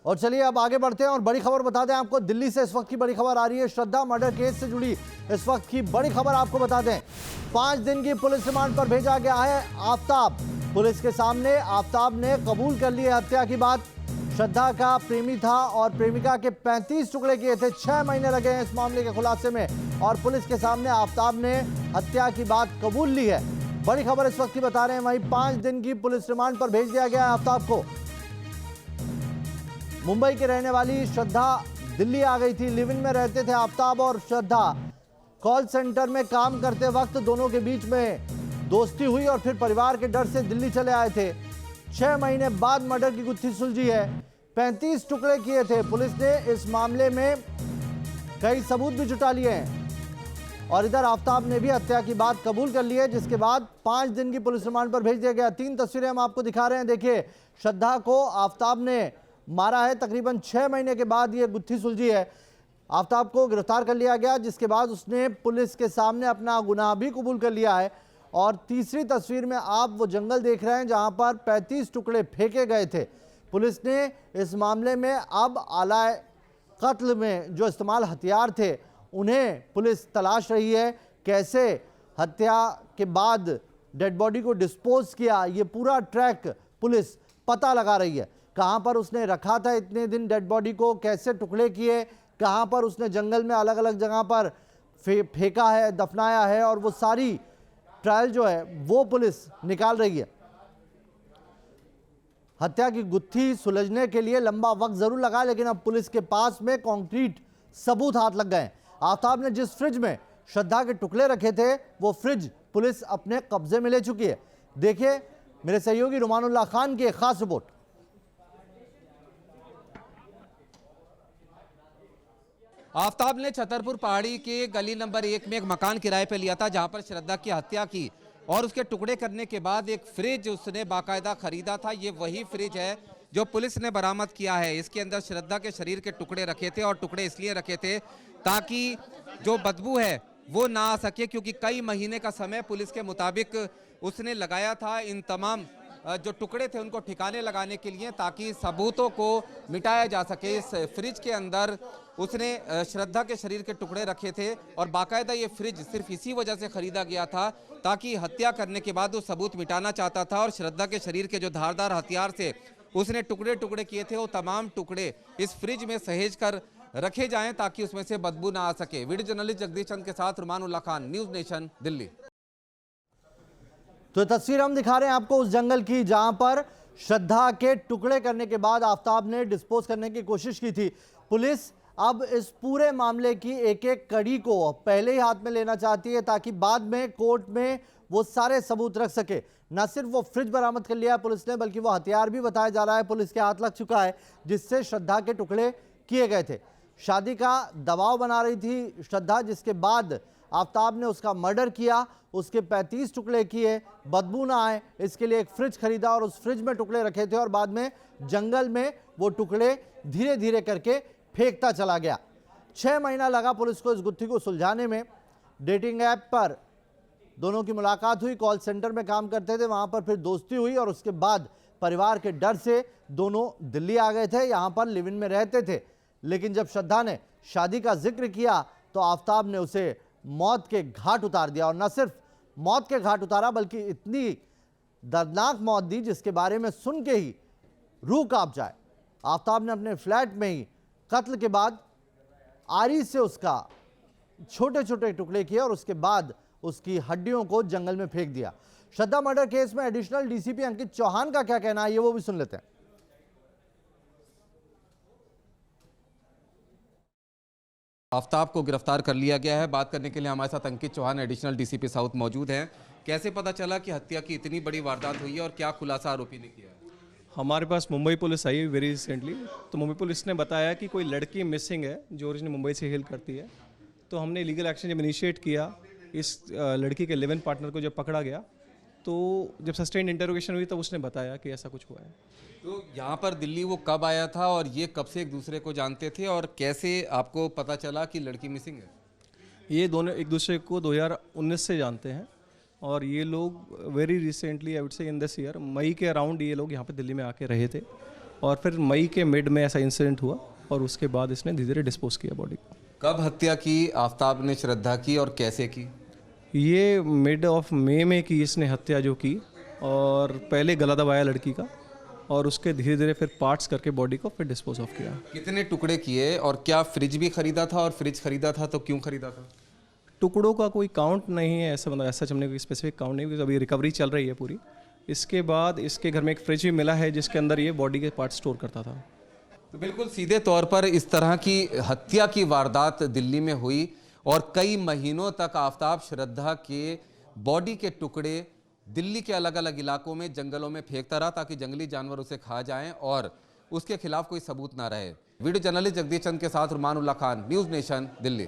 और चलिए अब आगे बढ़ते हैं और बड़ी खबर बता दें आपको। दिल्ली से इस वक्त की बड़ी खबर आ रही है। श्रद्धा मर्डर केस से जुड़ी इस वक्त की बड़ी खबर आपको बता दें। 5 दिन की पुलिस रिमांड पर भेजा गया है आफताब। पुलिस के सामने आफताब ने कबूल कर ली हत्या की बात। श्रद्धा का प्रेमी था और प्रेमिका के 35 टुकड़े किए थे। 6 महीने लगे हैं इस मामले के खुलासे में और पुलिस के सामने आफताब ने हत्या की बात कबूल ली है। बड़ी खबर इस वक्त की बता रहे हैं। वहीं 5 दिन की पुलिस रिमांड पर भेज दिया गया है आफताब को। मुंबई के रहने वाली श्रद्धा दिल्ली आ गई थी। लिव इन में रहते थे आफताब और श्रद्धा। कॉल सेंटर में काम करते वक्त दोनों के बीच में दोस्ती हुई और फिर परिवार के डर से दिल्ली चले आए थे। 6 महीने बाद मर्डर की गुत्थी सुलझी है। 35 टुकड़े किए थे। पुलिस ने इस मामले में कई सबूत भी जुटा लिए हैं और इधर आफताब ने भी हत्या की बात कबूल कर ली है, जिसके बाद 5 दिन की पुलिस रिमांड पर भेज दिया गया। 3 तस्वीरें हम आपको दिखा रहे हैं। देखिए, श्रद्धा को आफताब ने मारा है। तकरीबन 6 महीने के बाद ये गुत्थी सुलझी है। आफताब को गिरफ्तार कर लिया गया, जिसके बाद उसने पुलिस के सामने अपना गुनाह भी कबूल कर लिया है। और तीसरी तस्वीर में आप वो जंगल देख रहे हैं जहां पर 35 टुकड़े फेंके गए थे। पुलिस ने इस मामले में अब आला कत्ल में जो इस्तेमाल हथियार थे उन्हें पुलिस तलाश रही है। कैसे हत्या के बाद डेड बॉडी को डिस्पोज किया, ये पूरा ट्रैक पुलिस पता लगा रही है। कहां पर उसने रखा था इतने दिन डेड बॉडी को, कैसे टुकड़े किए, कहां पर उसने जंगल में अलग अलग जगह पर फेंका है, दफनाया है, और वो सारी ट्रायल जो है वो पुलिस निकाल रही है। हत्या की गुत्थी सुलझने के लिए लंबा वक्त जरूर लगा, लेकिन अब पुलिस के पास में कॉन्क्रीट सबूत हाथ लग गए। आफताब ने जिस फ्रिज में श्रद्धा के टुकड़े रखे थे वो फ्रिज पुलिस अपने कब्जे में ले चुकी है। देखिए मेरे सहयोगी रुमानुल्लाह खान की एक खास रिपोर्ट। आफताब ने छतरपुर पहाड़ी के गली नंबर 1 में एक मकान किराए पे लिया था, जहां पर श्रद्धा की हत्या की और उसके टुकड़े करने के बाद एक फ्रिज उसने बाकायदा खरीदा था। ये वही फ्रिज है जो पुलिस ने बरामद किया है। इसके अंदर श्रद्धा के शरीर के टुकड़े रखे थे और टुकड़े इसलिए रखे थे ताकि जो बदबू है वो ना आ सके, क्योंकि कई महीने का समय पुलिस के मुताबिक उसने लगाया था इन तमाम जो टुकड़े थे उनको ठिकाने लगाने के लिए, ताकि सबूतों को मिटाया जा सके। इस फ्रिज के अंदर उसने श्रद्धा के शरीर के टुकड़े रखे थे और बाकायदा ये फ्रिज सिर्फ इसी वजह से खरीदा गया था ताकि हत्या करने के बाद वो सबूत मिटाना चाहता था और श्रद्धा के शरीर के जो धारदार हथियार से उसने टुकड़े टुकड़े किए थे वो तमाम टुकड़े इस फ्रिज में सहेज कर रखे जाएं ताकि उसमें से बदबू ना आ सके। वीडियो जर्नलिस्ट जगदीश चंद के साथ रुमानुल्लाह खान, न्यूज नेशन, दिल्ली। तो तस्वीर हम दिखा रहे हैं आपको उस जंगल की जहां पर श्रद्धा के टुकड़े करने के बाद आफताब ने डिस्पोज करने की कोशिश की थी। पुलिस अब इस पूरे मामले की एक एक कड़ी को पहले ही हाथ में लेना चाहती है ताकि बाद में कोर्ट में वो सारे सबूत रख सके। न सिर्फ वो फ्रिज बरामद कर लिया है पुलिस ने, बल्कि वो हथियार भी बताया जा रहा है पुलिस के हाथ लग चुका है जिससे श्रद्धा के टुकड़े किए गए थे। शादी का दबाव बना रही थी श्रद्धा, जिसके बाद आफताब ने उसका मर्डर किया, उसके 35 टुकड़े किए, बदबू ना आए इसके लिए एक फ्रिज खरीदा और उस फ्रिज में टुकड़े रखे थे और बाद में जंगल में वो टुकड़े धीरे धीरे करके फेंकता चला गया। 6 महीना लगा पुलिस को इस गुत्थी को सुलझाने में। डेटिंग ऐप पर दोनों की मुलाकात हुई, कॉल सेंटर में काम करते थे, वहां पर फिर दोस्ती हुई और उसके बाद परिवार के डर से दोनों दिल्ली आ गए थे। यहां पर लिव इन में रहते थे, लेकिन जब श्रद्धा ने शादी का जिक्र किया तो आफताब ने उसे मौत के घाट उतार दिया। और न सिर्फ मौत के घाट उतारा बल्कि इतनी दर्दनाक मौत दी जिसके बारे में सुन के ही रूह कांप जाए। आफताब ने अपने फ्लैट में ही कत्ल के बाद आरी से उसका छोटे छोटे टुकड़े किए और उसके बाद उसकी हड्डियों को जंगल में फेंक दिया। श्रद्धा मर्डर केस में एडिशनल डीसीपी अंकित चौहान का क्या कहना है, ये वो भी सुन लेते हैं। आफताब को गिरफ्तार कर लिया गया है। बात करने के लिए हमारे साथ अंकित चौहान, एडिशनल डीसीपी साउथ मौजूद हैं। कैसे पता चला कि हत्या की इतनी बड़ी वारदात हुई है और क्या खुलासा आरोपी ने किया है? हमारे पास Mumbai police I very recently, तो मुंबई पुलिस ने बताया कि कोई लड़की मिसिंग है जो ओरिजिनल मुंबई से हेल करती है। तो हमने लीगल एक्शन जब इनिशिएट किया, इस लड़की के लिव इन पार्टनर को जब पकड़ा गया तो जब सस्टेन्ड इंटरोगेशन हुई तब उसने बताया कि ऐसा कुछ हुआ है। तो यहाँ पर दिल्ली वो कब आया था और ये कब से एक दूसरे को जानते थे और कैसे आपको पता चला कि लड़की मिसिंग है? ये दोनों एक दूसरे को 2019 से जानते हैं और ये लोग very recently I would say in this year मई के अराउंड ये लोग यहाँ पे दिल्ली में आके रहे थे और फिर मई के मिड में ऐसा इंसिडेंट हुआ और उसके बाद इसने धीरे धीरे डिस्पोज किया बॉडी को। कब हत्या की आफ्ताब ने श्रद्धा की और कैसे की? ये मिड ऑफ मई में की इसने हत्या जो की, और पहले गला दबाया लड़की का और उसके धीरे धीरे फिर पार्ट्स करके बॉडी को फिर डिस्पोज ऑफ किया। कितने टुकड़े किए और क्या फ्रिज भी खरीदा था, और फ्रिज खरीदा था तो क्यों खरीदा था? टुकड़ों का कोई काउंट नहीं है, ऐसा मतलब ऐसा हमने कोई स्पेसिफिक काउंट नहीं, क्योंकि अभी रिकवरी चल रही है पूरी। इसके बाद इसके घर में एक फ्रिज भी मिला है जिसके अंदर ये बॉडी के पार्ट स्टोर करता था। तो बिल्कुल सीधे तौर पर इस तरह की हत्या की वारदात दिल्ली में हुई और कई महीनों तक आफ्ताब श्रद्धा के बॉडी के टुकड़े दिल्ली के अलग अलग इलाकों में जंगलों में फेंकता रहा ताकि जंगली जानवर उसे खा जाएं और उसके खिलाफ कोई सबूत ना रहे। वीडियो जर्नलिस्ट जगदीश चंद के साथ रुमान उल्लाह खान, न्यूज़ नेशन, दिल्ली।